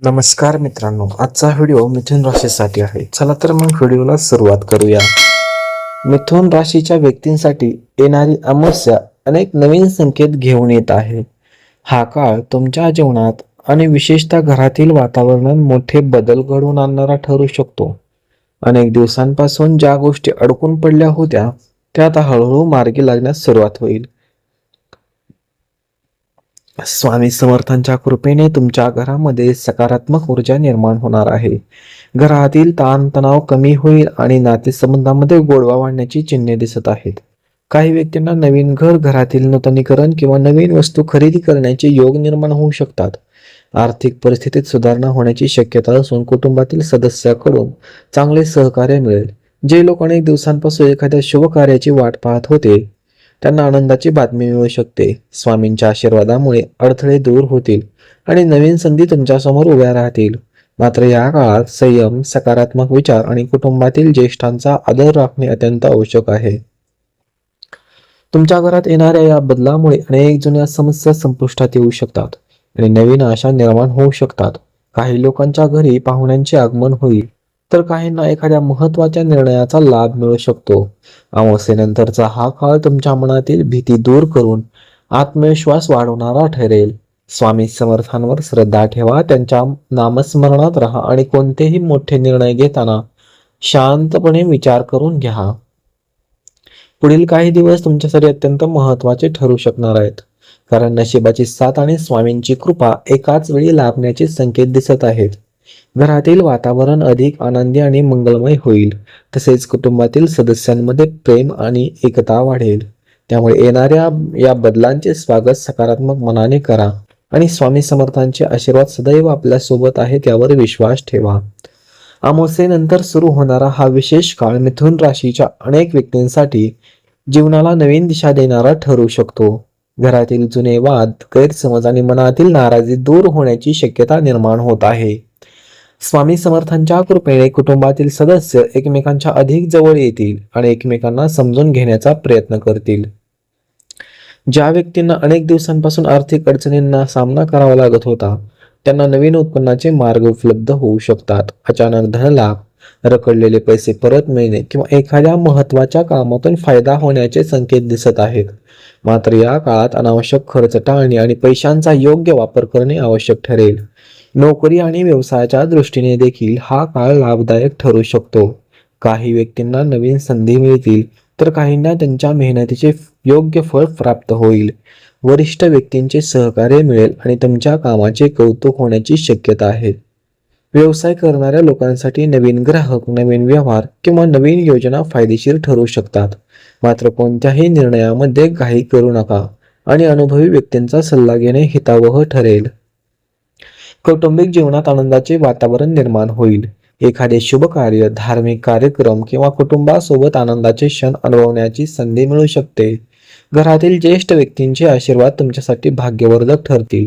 नमस्कार मित्रांनो, आजचा व्हिडिओ मिथुन राशीसाठी आहे. चला तर मग व्हिडिओला सुरुवात करूया. मिथुन राशीच्या व्यक्तींसाठी येणारी अमावस्या अनेक नवीन संकेत घेऊन येत आहे. हा काळ तुमच्या जीवनात आणि विशेषतः घरातील वातावरणात मोठे बदल घडवून आणणारा ठरू शकतो. अनेक दिवसांपासून ज्या गोष्टी अडकून पडल्या होत्या त्या आता हळूहळू मार्गी लागण्यास सुरुवात होईल. स्वामी समर्थांच्या कृपेने तुमच्या घरामध्ये सकारात्मक ऊर्जा निर्माण होणार आहे. घरातील ताणतणाव कमी होईल आणि नातेसंबंधामध्ये गोडवा वाढण्याची चिन्हे दिसत आहेत. काही व्यक्तींना नवीन घरातील नूतनीकरण किंवा नवीन वस्तू खरेदी करण्याचे योग निर्माण होऊ शकतात. आर्थिक परिस्थितीत सुधारणा होण्याची शक्यता असून कुटुंबातील सदस्याकडून चांगले सहकार्य मिळेल. जे लोक अनेक दिवसांपासून एखाद्या शुभ कार्याची वाट पाहत होते त्यांना आनंदाची बातमी मिळू शकते. स्वामींच्या आशीर्वादामुळे अडथळे दूर होतील आणि नवीन संधी तुमच्यासमोर उभ्या राहतील. मात्र या काळात संयम, सकारात्मक विचार आणि कुटुंबातील ज्येष्ठांचा आदर राखणे अत्यंत आवश्यक आहे. तुमच्या घरात येणाऱ्या या बदलामुळे अनेक जुन्या समस्या संपुष्टात येऊ शकतात आणि नवीन आशा निर्माण होऊ शकतात. काही लोकांच्या घरी पाहुण्यांचे आगमन होईल तर काहींना एखाद्या महत्त्वाच्या निर्णयाचा लाभ मिळू शकतो. अमावस्येनंतरचा हा काळ तुमच्या मनातील भीती दूर करून आत्मविश्वास वाढवणारा ठरेल. स्वामी समर्थांवर श्रद्धा ठेवा, त्यांच्या नामस्मरणात राहा आणि कोणतेही मोठे निर्णय घेताना शांतपणे विचार करून घ्या. पुढील काही दिवस तुमच्यासाठी अत्यंत महत्त्वाचे ठरू शकणार आहेत, कारण नशिबाची साथ आणि स्वामींची कृपा एकाच वेळी लाभण्याचे संकेत दिसत आहेत. घरातील वातावरण अधिक आनंदी आणि मंगलमय होईल. तसेच कुटुंबातील सदस्यांमध्ये प्रेम आणि एकता वाढेल. त्यामुळे येणाऱ्या या बदलांचे स्वागत सकारात्मक मनाने करा आणि स्वामी समर्थांचे आशीर्वाद सदैव आपल्या सोबत आहेत यावर विश्वास ठेवा. अमावस्येनंतर सुरू होणारा हा विशेष काळ मिथुन राशीच्या अनेक व्यक्तींसाठी जीवनाला नवीन दिशा देणारा ठरू शकतो. घरातील जुने वाद, गैरसमज आणि मनातील नाराजी दूर होण्याची शक्यता निर्माण होत आहे. स्वामी समर्थांच्या कृपेने कुटुंबातील सदस्य एकमेकांच्या अधिक जवळ येतील आणि एकमेकांना समजून घेण्याचा प्रयत्न करतील. ज्या व्यक्तींना अनेक दिवसांपासून आर्थिक अडचणींना सामना करावा लागत होता त्यांना नवीन उत्पन्नाचे मार्ग उपलब्ध होऊ शकतात. अचानक धनलाभ, रखडलेले पैसे परत मिळणे किंवा एखाद्या महत्त्वाच्या कामातून फायदा होण्याचे संकेत दिसत आहेत. मात्र या काळात अनावश्यक खर्च टाळणे आणि पैशांचा योग्य वापर करणे आवश्यक ठरेल. नोकरी आणि व्यवसायाच्या दृष्टीने देखील हा काळ लाभदायक ठरू शकतो. काही व्यक्तींना नवीन संधी मिळतील तर काहींना त्यांच्या मेहनतीचे योग्य फळ प्राप्त होईल. वरिष्ठ व्यक्तींचे सहकार्य मिळेल आणि तुमच्या कामाचे कौतुक होण्याची शक्यता आहे. व्यवसाय करणाऱ्या लोकांसाठी नवीन ग्राहक, नवीन व्यवहार किंवा नवीन योजना फायदेशीर ठरू शकतात. मात्र कोणत्याही निर्णयामध्ये घाई करू नका आणि अनुभवी व्यक्तींचा सल्ला घेणे हितावह ठरेल. कौटुंबिक जीवनात आनंदाचे वातावरण निर्माण होईल. एखादे शुभ कार्य, धार्मिक कार्यक्रम किंवा कुटुंबासोबत आनंदाचे क्षण अनुभवण्याची संधी मिळू शकते. घरातील ज्येष्ठ व्यक्तींचे आशीर्वाद तुमच्यासाठी भाग्यवर्धक ठरतील.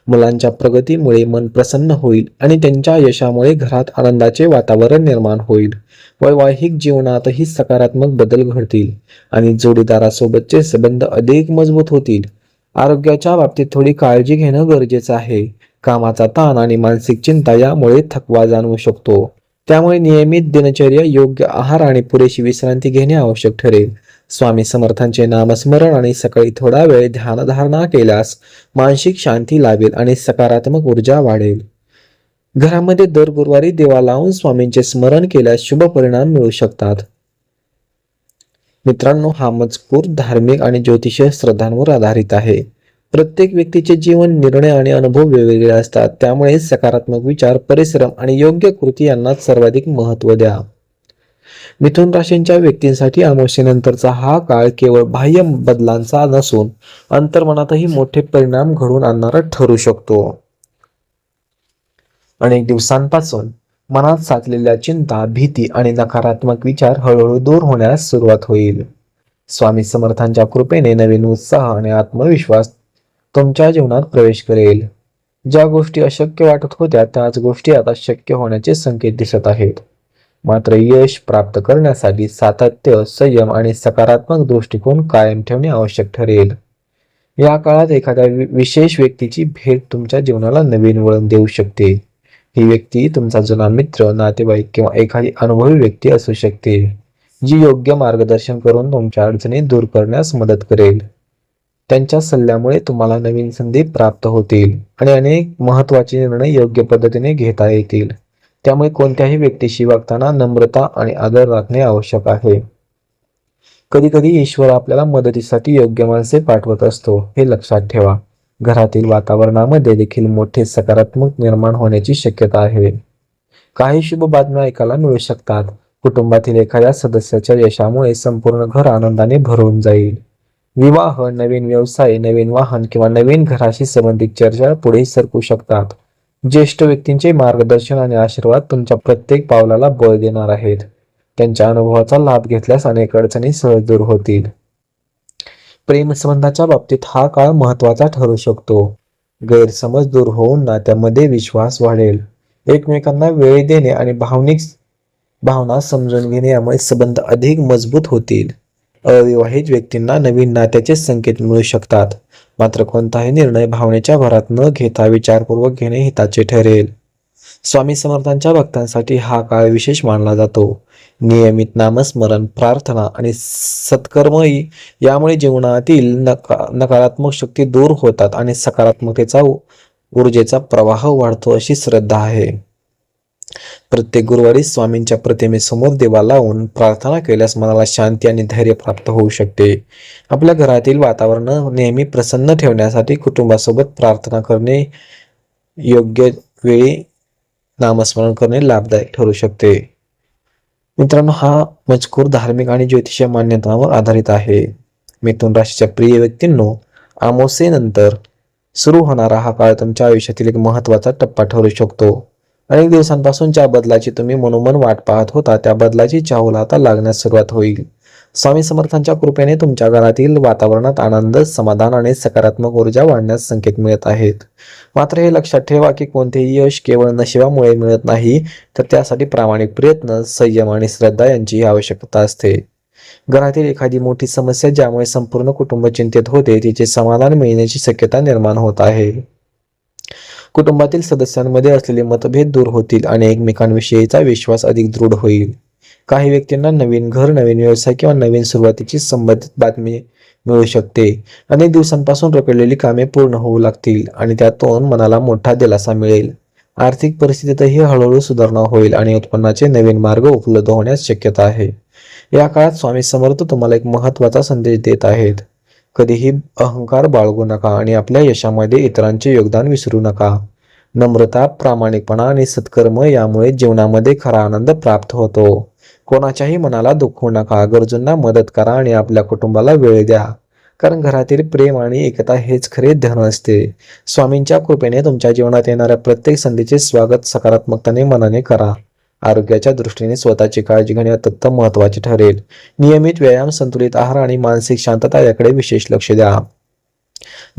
मुलांच्या प्रगतीमुळे मन प्रसन्न होईल आणि त्यांच्या यशामुळे घरात आनंदाचे वातावरण निर्माण होईल. वैवाहिक जीवनातही सकारात्मक बदल घडतील आणि जोडीदारासोबतचे संबंध अधिक मजबूत होतील. आरोग्याच्या बाबतीत थोडी काळजी घेणं गरजेचं आहे. कामाचा ताण आणि मानसिक चिंता यामुळे थकवा जाणवू शकतो. त्यामुळे नियमित दिनचर्या, योग्य आहार आणि पुरेशी विश्रांती घेणे आवश्यक ठरेल. स्वामी समर्थांचे नामस्मरण आणि सकाळी थोडा वेळ ध्यानधारणा केल्यास मानसिक शांती लाभेल आणि सकारात्मक ऊर्जा वाढेल. घरामध्ये दर गुरुवारी दिवा लावून स्वामींचे स्मरण केल्यास शुभ परिणाम मिळू शकतात. मित्रांनो, हा मजकूर धार्मिक आणि ज्योतिषीय श्रद्धांवर आधारित आहे. प्रत्येक व्यक्तीचे जीवन, निर्णय आणि अनुभव वेगवेगळे असतात. त्यामुळे सकारात्मक विचार, परिश्रम आणि योग्य कृती यांना सर्वाधिक महत्त्व द्या. मिथुन राशींच्या व्यक्तींसाठी अमावस्येनंतरचा हा काळ केवळ बाह्य बदलांचा नसून अंतर्मनातही मोठे परिणाम घडवून आणणारा ठरू शकतो. अनेक दिवसांपासून मनात साचलेल्या चिंता, भीती आणि नकारात्मक विचार हळूहळू दूर होण्यास सुरुवात होईल. स्वामी समर्थांच्या कृपेने नवीन उत्साह आणि आत्मविश्वास तुमच्या जीवनात प्रवेश करेल. ज्या गोष्टी अशक्य वाटत होत्या त्याच गोष्टी आता शक्य होण्याचे संकेत दिसत आहेत. मात्र यश प्राप्त करण्यासाठी सातत्य, संयम आणि सकारात्मक दृष्टिकोन कायम ठेवणे आवश्यक ठरेल. या काळात एखाद्या विशेष व्यक्तीची भेट तुमच्या जीवनाला नवीन वळण देऊ शकते. ही व्यक्ती तुमचा जुना मित्र, नातेवाईक किंवा एखादी अनुभवी व्यक्ती असू शकते, जी योग्य मार्गदर्शन करून तुमच्या अडचणी दूर करण्यास मदत करेल. त्यांच्या सल्ल्यामुळे तुम्हाला नवीन संधी प्राप्त होतील आणि अनेक महत्त्वाचे निर्णय योग्य पद्धतीने घेता येतील. त्यामुळे कोणत्याही व्यक्तीशी वागताना नम्रता आणि आदर राखणे आवश्यक आहे. कधी कधी ईश्वर आपल्याला मदतीसाठी योग्य माणसे पाठवत असतो, हे लक्षात ठेवा. घरातील वातावरणामध्ये देखील मोठे सकारात्मक निर्माण होण्याची शक्यता आहे. काही शुभ बातम्या ऐकायला मिळू शकतात. कुटुंबातील एखाद्या सदस्याच्या यशामुळे संपूर्ण घर आनंदाने भरून जाईल. विवाह, नवीन व्यवसाय, नवीन वाहन किंवा नवीन घराशी संबंधित चर्चा पुढे सरकू शकतात. ज्येष्ठ व्यक्तींचे मार्गदर्शन आणि आशीर्वाद तुमच्या प्रत्येक पावलाला बळ देणार आहेत. त्यांच्या अनुभवाचा लाभ घेतल्यास अनेक अडचणी सहज दूर होतील. प्रेमसंबंधाच्या बाबतीत हा काळ महत्त्वाचा ठरू शकतो. गैरसमज दूर होऊन नात्यामध्ये विश्वास वाढेल. एकमेकांना वेळ देणे आणि भावना समजून घेणे यामुळे संबंध अधिक मजबूत होतील. अविवाहित व्यक्तींना नवीन नात्याचे संकेत मिळू शकतात. मात्र कोणताही निर्णय भावनेच्या भरात न घेता विचारपूर्वक घेणे हिताचे ठरेल. स्वामी समर्थांच्या भक्तांसाठी हा काळ विशेष मानला जातो. नियमित नामस्मरण, प्रार्थना आणि सत्कर्म यामुळे जीवनातील नकारात्मक शक्ती दूर होतात आणि सकारात्मकतेचा ऊर्जेचा प्रवाह वाढतो अशी श्रद्धा आहे. प्रत्येक गुरुवारी स्वामींच्या प्रतिमेसमोर दिवा लावून प्रार्थना केल्यास मनाला शांती आणि धैर्य प्राप्त होऊ शकते. आपल्या घरातील वातावरण नेहमी प्रसन्न ठेवण्यासाठी कुटुंबासोबत प्रार्थना करणे, योग्य वेळी नामस्मरण करणे लाभदायक ठरू शकते. मित्रांनो, हा मजकूर धार्मिक आणि ज्योतिषीय मान्यतांवर आधारित आहे. मिथुन राशीच्या प्रिय व्यक्तींनो, अमावास्येनंतर सुरू होणारा हा काळ तुमच्या आयुष्यातील एक महत्त्वाचा टप्पा ठरू शकतो. अनेक दिवसांपासून ज्या बदलाची तुम्ही मनोमन वाट पाहत होता, त्या बदलाची चाहूल आता लागण्यास सुरुवात होईल. स्वामी समर्थांच्या कृपेने तुमच्या घरातील वातावरणात आनंद, समाधान आणि सकारात्मक ऊर्जा वाढण्यास संकेत मिळत आहेत. मात्र हे लक्षात ठेवा की कोणतेही यश केवळ नशिबामुळे मिळत नाही, तर त्यासाठी प्रामाणिक प्रयत्न, संयम आणि श्रद्धा यांचीही आवश्यकता असते. घरातील एखादी मोठी समस्या ज्यामुळे संपूर्ण कुटुंब चिंतित होते, तिचे समाधान मिळण्याची शक्यता निर्माण होत आहे. कुटुंबातील सदस्यांमध्ये असलेले मतभेद दूर होतील आणि एकमेकांविषयीचा विश्वास अधिक दृढ होईल. काही व्यक्तींना नवीन घर, नवीन व्यवसाय किंवा नवीन सुरुवातीची संबंधित बातमी मिळू शकते. अनेक दिवसांपासून रखडलेली कामे पूर्ण होऊ लागतील आणि त्यातून मनाला मोठा दिलासा मिळेल. आर्थिक परिस्थितीतही हळूहळू सुधारणा होईल आणि उत्पन्नाचे नवीन मार्ग उपलब्ध होण्यास शक्यता आहे. या काळात स्वामी समर्थ तुम्हाला एक महत्त्वाचा संदेश देत आहेत. कधीही अहंकार बाळगू नका आणि आपल्या यशामध्ये इतरांचे योगदान विसरू नका. नम्रता, प्रामाणिकपणा आणि सत्कर्म यामुळे जीवनामध्ये खरा आनंद प्राप्त होतो. कोणाच्याही मनाला दुखवू नका. गरजूंना मदत करा आणि आपल्या कुटुंबाला वेळ द्या, कारण घरातील प्रेम आणि एकता हेच खरे धन असते. स्वामींच्या कृपेने तुमच्या जीवनात येणाऱ्या प्रत्येक संधीचे स्वागत सकारात्मकतेने मनाने करा. आरोग्याच्या दृष्टीने स्वतःची काळजी घेणे अत्यंत महत्त्वाचे ठरेल. नियमित व्यायाम, संतुलित आहार आणि मानसिक शांतता याकडे विशेष लक्ष द्या.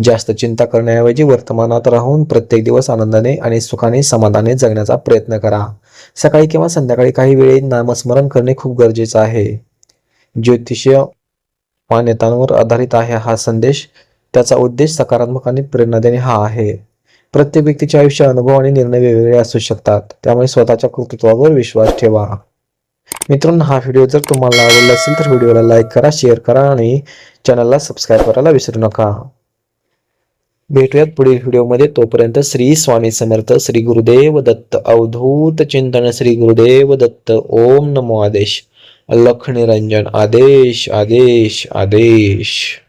जास्त चिंता करण्याऐवजी वर्तमानात राहून प्रत्येक दिवस आनंदाने आणि सुखाने, समाधानाने जगण्याचा प्रयत्न करा. सकाळी किंवा संध्याकाळी काही वेळ नामस्मरण करणे खूप गरजेचे आहे. ज्योतिषीय मान्यतांवर आधारित आहे हा संदेश. त्याचा उद्देश सकारात्मक आणि प्रेरणा देणे हा आहे. प्रत्येक व्यक्तीचे आयुष्य, अनुभव आणि निर्णय वेगवेगळे असू शकतात, त्यामुळे स्वतःच्या कर्तृत्वावर विश्वास ठेवा. मित्रांनो, हा व्हिडिओ जर तुम्हाला आवडला असेल तर व्हिडिओला लाईक करा, शेअर करा आणि चॅनलला सबस्क्राईब करायला विसरू नका. भेटूयात पुढील व्हिडिओमध्ये. तोपर्यंत श्री स्वामी समर्थ. श्री गुरुदेव दत्त. अवधूत चिंतन. श्री गुरुदेव दत्त. ओम नमो आदेश. अलख निरंजन. आदेश आदेश आदेश.